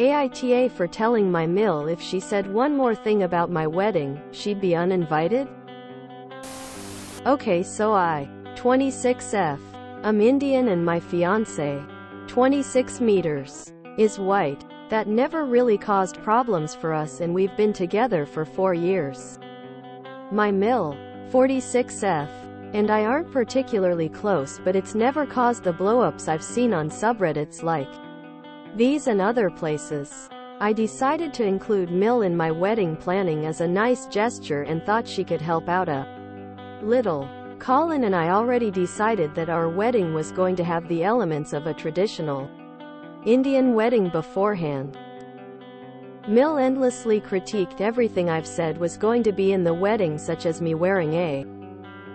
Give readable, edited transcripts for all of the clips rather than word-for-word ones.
AITA for telling my mil if she said one more thing about my wedding, she'd be uninvited? Okay, so 26F. I'm Indian and my fiancé, 26 meters, is white. That never really caused problems for us and we've been together for 4 years. My mil, 46F, and I aren't particularly close, but it's never caused the blowups I've seen on subreddits like these and other places. I decided to include Mil in my wedding planning as a nice gesture and thought she could help out a little. Colin and I already decided that our wedding was going to have the elements of a traditional Indian wedding beforehand. Mil endlessly critiqued everything I've said was going to be in the wedding, such as me wearing a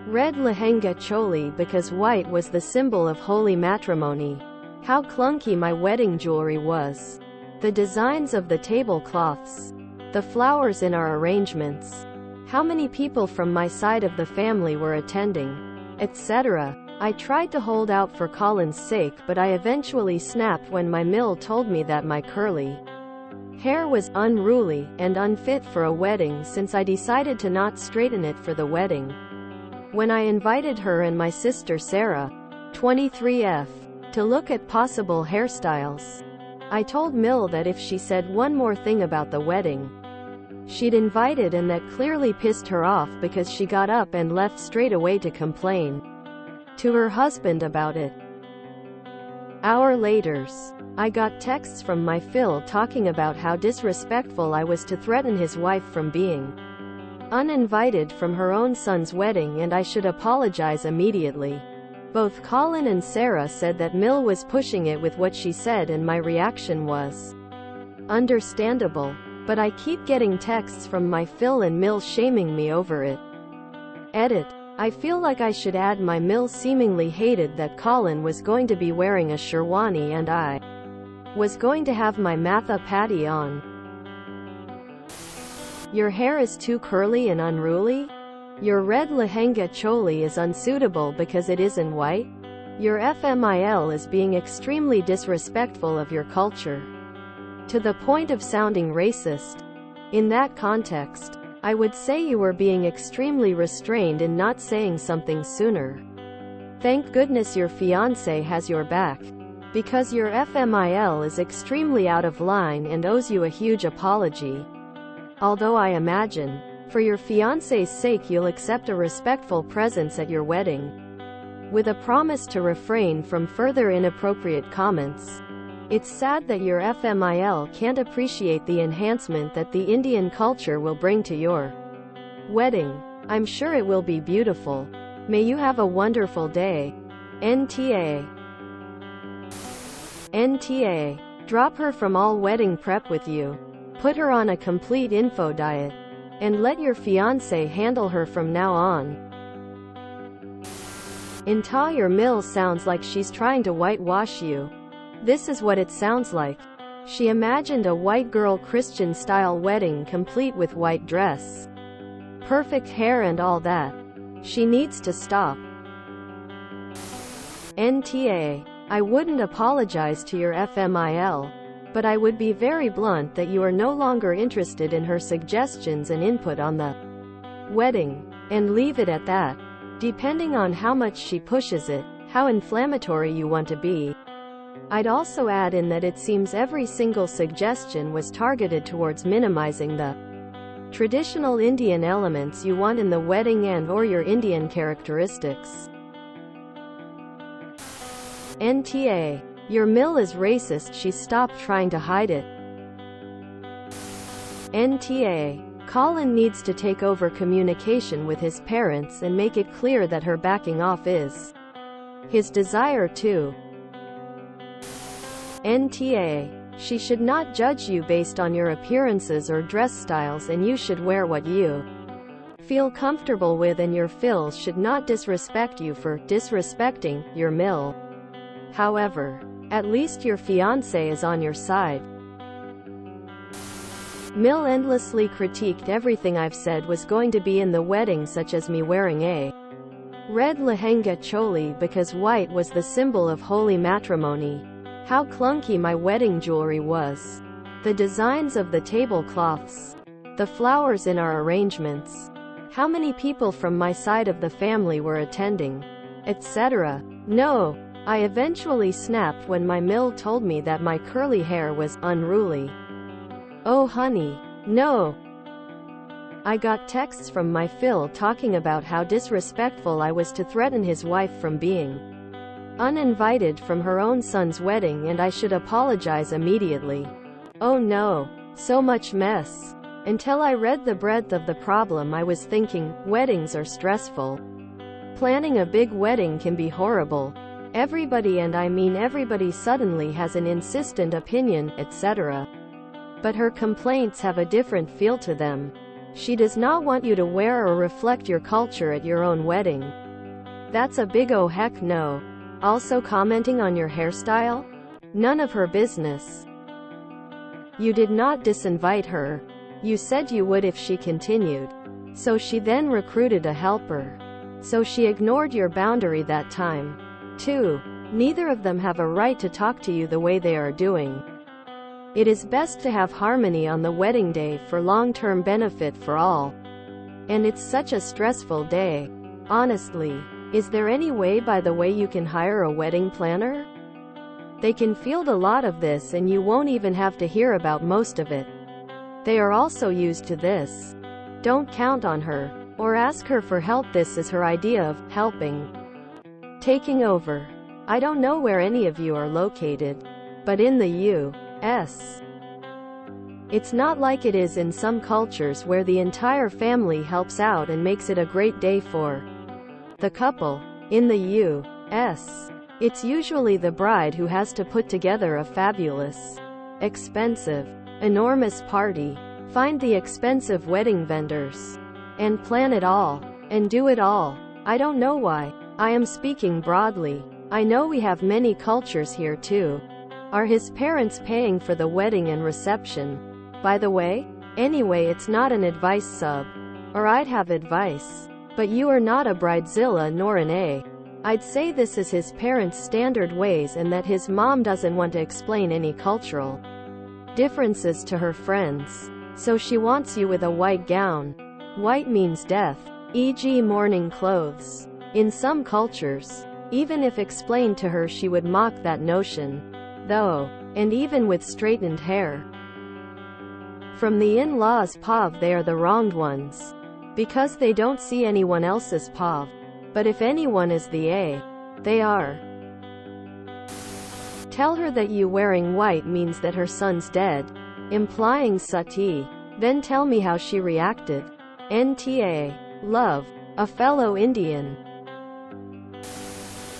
red lehenga choli because white was the symbol of holy matrimony. How clunky my wedding jewelry was. The designs of the tablecloths. The flowers in our arrangements. How many people from my side of the family were attending, etc. I tried to hold out for Colin's sake, but I eventually snapped when my mil told me that my curly hair was unruly and unfit for a wedding, since I decided to not straighten it for the wedding. When I invited her and my sister Sarah, 23F, to look at possible hairstyles, I told Mil that if she said one more thing about the wedding, she'd invited, and that clearly pissed her off because she got up and left straight away to complain to her husband about it. Hour later, I got texts from my Phil talking about how disrespectful I was to threaten his wife from being uninvited from her own son's wedding and I should apologize immediately. Both Colin and Sarah said that Mil was pushing it with what she said, and my reaction was understandable. But I keep getting texts from my Phil and Mil shaming me over it. Edit. I feel like I should add my Mil seemingly hated that Colin was going to be wearing a sherwani and I was going to have my matha patty on. Your hair is too curly and unruly? Your red lehenga choli is unsuitable because it isn't white? Your FMIL is being extremely disrespectful of your culture, to the point of sounding racist. In that context, I would say you were being extremely restrained in not saying something sooner. Thank goodness your fiancé has your back, because your FMIL is extremely out of line and owes you a huge apology. Although I imagine, for your fiancé's sake, you'll accept a respectful presence at your wedding, with a promise to refrain from further inappropriate comments. It's sad that your FMIL can't appreciate the enhancement that the Indian culture will bring to your wedding. I'm sure it will be beautiful. May you have a wonderful day. NTA. NTA. Drop her from all wedding prep with you. Put her on a complete info diet. And let your fiancé handle her from now on. Your Mil sounds like she's trying to whitewash you. This is what it sounds like. She imagined a white girl Christian-style wedding complete with white dress, perfect hair and all that. She needs to stop. NTA. I wouldn't apologize to your FMIL, but I would be very blunt that you are no longer interested in her suggestions and input on the wedding, and leave it at that. Depending on how much she pushes it, how inflammatory you want to be. I'd also add in that it seems every single suggestion was targeted towards minimizing the traditional Indian elements you want in the wedding and/or your Indian characteristics. NTA. Your Mil is racist, she stopped trying to hide it. NTA. Colin needs to take over communication with his parents and make it clear that her backing off is his desire too. NTA. She should not judge you based on your appearances or dress styles, and you should wear what you feel comfortable with, and your Phil should not disrespect you for disrespecting your Mil. However, at least your fiancé is on your side. Mil endlessly critiqued everything I've said was going to be in the wedding, such as me wearing a red lehenga choli because white was the symbol of holy matrimony. How clunky my wedding jewelry was. The designs of the tablecloths. The flowers in our arrangements. How many people from my side of the family were attending, etc. No, I eventually snapped when my Mil told me that my curly hair was unruly. Oh honey, no. I got texts from my Phil talking about how disrespectful I was to threaten his wife from being uninvited from her own son's wedding, and I should apologize immediately. Oh no, so much mess. Until I read the breadth of the problem, I was thinking, weddings are stressful. Planning a big wedding can be horrible. Everybody, and I mean everybody, suddenly has an insistent opinion, etc. But her complaints have a different feel to them. She does not want you to wear or reflect your culture at your own wedding. That's a big oh heck no. Also commenting on your hairstyle? None of her business. You did not disinvite her. You said you would if she continued. So she then recruited a helper. So she ignored your boundary that time. 2. Neither of them have a right to talk to you the way they are doing. It is best to have harmony on the wedding day for long-term benefit for all. And it's such a stressful day. Honestly, is there any way, by the way, you can hire a wedding planner? They can field a lot of this and you won't even have to hear about most of it. They are also used to this. Don't count on her, or ask her for help. This is her idea of helping. Taking over. I don't know where any of you are located, but in the U.S., it's not like it is in some cultures where the entire family helps out and makes it a great day for the couple. In the U.S., it's usually the bride who has to put together a fabulous, expensive, enormous party, find the expensive wedding vendors, and plan it all, and do it all. I don't know why. I am speaking broadly. I know we have many cultures here too. Are his parents paying for the wedding and reception? By the way? Anyway, it's not an advice sub. Or I'd have advice. But you are not a bridezilla nor an A. I'd say this is his parents' standard ways, and that his mom doesn't want to explain any cultural differences to her friends. So she wants you with a white gown. White means death, e.g. mourning clothes. In some cultures, even if explained to her, she would mock that notion. Though, and even with straightened hair. From the in-laws' POV, they are the wronged ones. Because they don't see anyone else's POV. But if anyone is the A, they are. Tell her that you wearing white means that her son's dead, implying sati. Then tell me how she reacted. NTA. Love. A fellow Indian.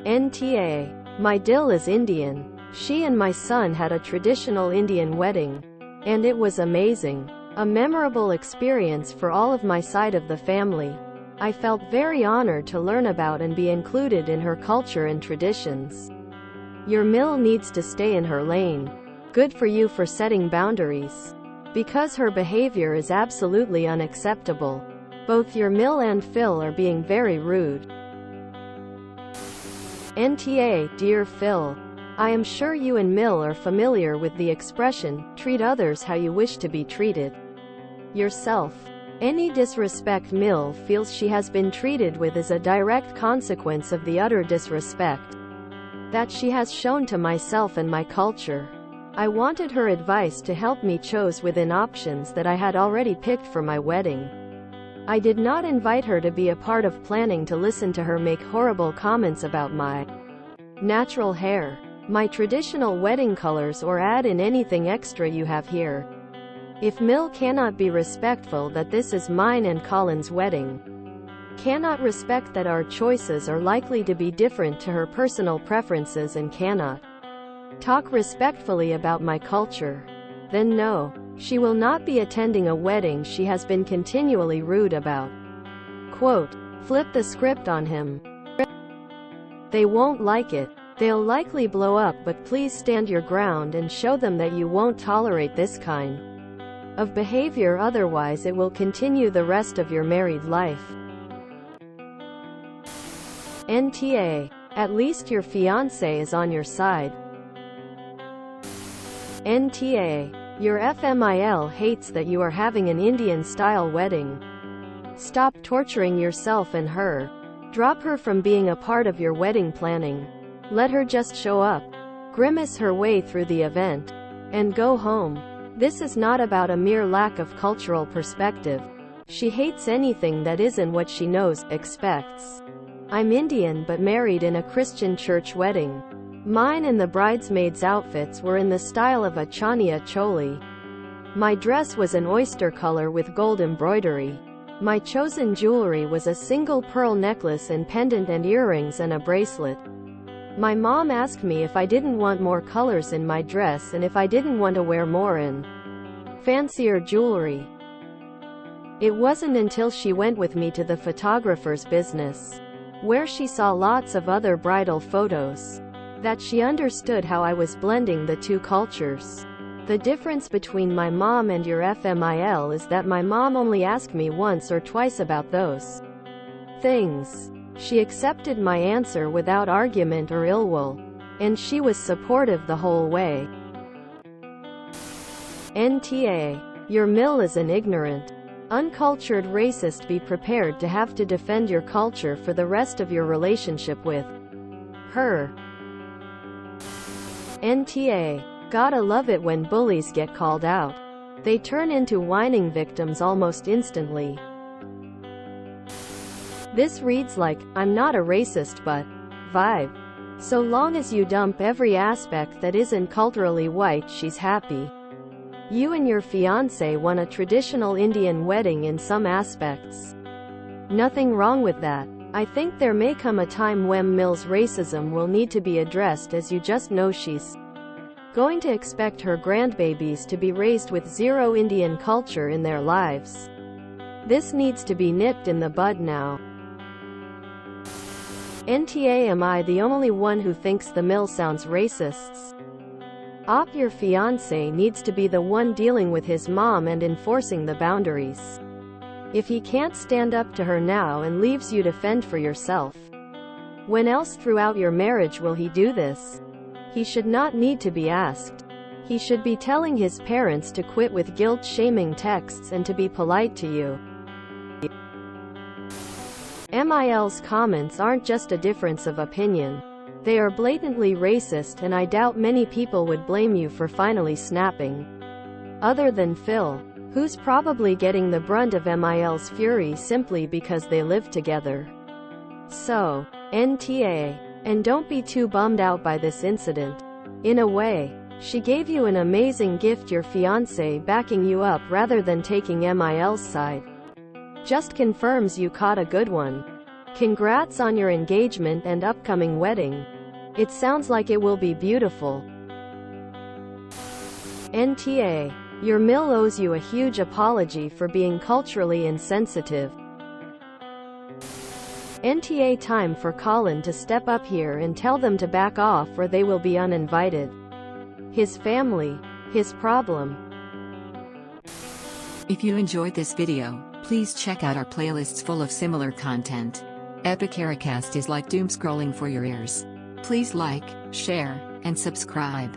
NTA. My Dil is Indian. She and my son had a traditional Indian wedding. And it was amazing. A memorable experience for all of my side of the family. I felt very honored to learn about and be included in her culture and traditions. Your Mil needs to stay in her lane. Good for you for setting boundaries. Because her behavior is absolutely unacceptable. Both your Mil and Phil are being very rude. NTA, dear Phil. I am sure you and Mil are familiar with the expression, treat others how you wish to be treated yourself. Any disrespect Mil feels she has been treated with is a direct consequence of the utter disrespect that she has shown to myself and my culture. I wanted her advice to help me choose within options that I had already picked for my wedding. I did not invite her to be a part of planning, to listen to her make horrible comments about my natural hair, my traditional wedding colors, or add in anything extra you have here. If Mil cannot be respectful that this is mine and Colin's wedding, cannot respect that our choices are likely to be different to her personal preferences, and cannot talk respectfully about my culture, then no, she will not be attending a wedding she has been continually rude about. Quote, flip the script on him. They won't like it. They'll likely blow up, but please stand your ground and show them that you won't tolerate this kind of behavior, otherwise it will continue the rest of your married life. NTA. At least your fiancé is on your side. NTA. Your FMIL hates that you are having an Indian-style wedding. Stop torturing yourself and her. Drop her from being a part of your wedding planning. Let her just show up, grimace her way through the event, and go home. This is not about a mere lack of cultural perspective. She hates anything that isn't what she knows, expects. I'm Indian but married in a Christian church wedding. Mine and the bridesmaids' outfits were in the style of a chania choli. My dress was an oyster color with gold embroidery. My chosen jewelry was a single pearl necklace and pendant and earrings and a bracelet. My mom asked me if I didn't want more colors in my dress and if I didn't want to wear more and fancier jewelry. It wasn't until she went with me to the photographer's business, where she saw lots of other bridal photos, that she understood how I was blending the two cultures. The difference between my mom and your FMIL is that my mom only asked me once or twice about those things. She accepted my answer without argument or ill will, and she was supportive the whole way. NTA. Your mill is an ignorant, uncultured racist. Be prepared to have to defend your culture for the rest of your relationship with her. NTA. Gotta love it when bullies get called out. They turn into whining victims almost instantly. This reads like, I'm not a racist but vibe. So long as you dump every aspect that isn't culturally white, she's happy. You and your fiancé want a traditional Indian wedding in some aspects. Nothing wrong with that. I think there may come a time when Mil's racism will need to be addressed, as you just know she's going to expect her grandbabies to be raised with zero Indian culture in their lives. This needs to be nipped in the bud now. NTA. Am I the only one who thinks the mill sounds racist? Your fiancé needs to be the one dealing with his mom and enforcing the boundaries. If he can't stand up to her now and leaves you to fend for yourself, when else throughout your marriage will he do this? He should not need to be asked. He should be telling his parents to quit with guilt-shaming texts and to be polite to you. MIL's comments aren't just a difference of opinion. They are blatantly racist, and I doubt many people would blame you for finally snapping. Other than Phil, who's probably getting the brunt of MIL's fury simply because they live together. So, NTA. And don't be too bummed out by this incident. In a way, she gave you an amazing gift, your fiancé backing you up rather than taking MIL's side. Just confirms you caught a good one. Congrats on your engagement and upcoming wedding. It sounds like it will be beautiful. NTA. Your mill owes you a huge apology for being culturally insensitive. NTA. Time for Colin to step up here and tell them to back off or they will be uninvited. His family, his problem. If you enjoyed this video, please check out our playlists full of similar content. AmITheAsshole is like doom scrolling for your ears. Please like, share, and subscribe.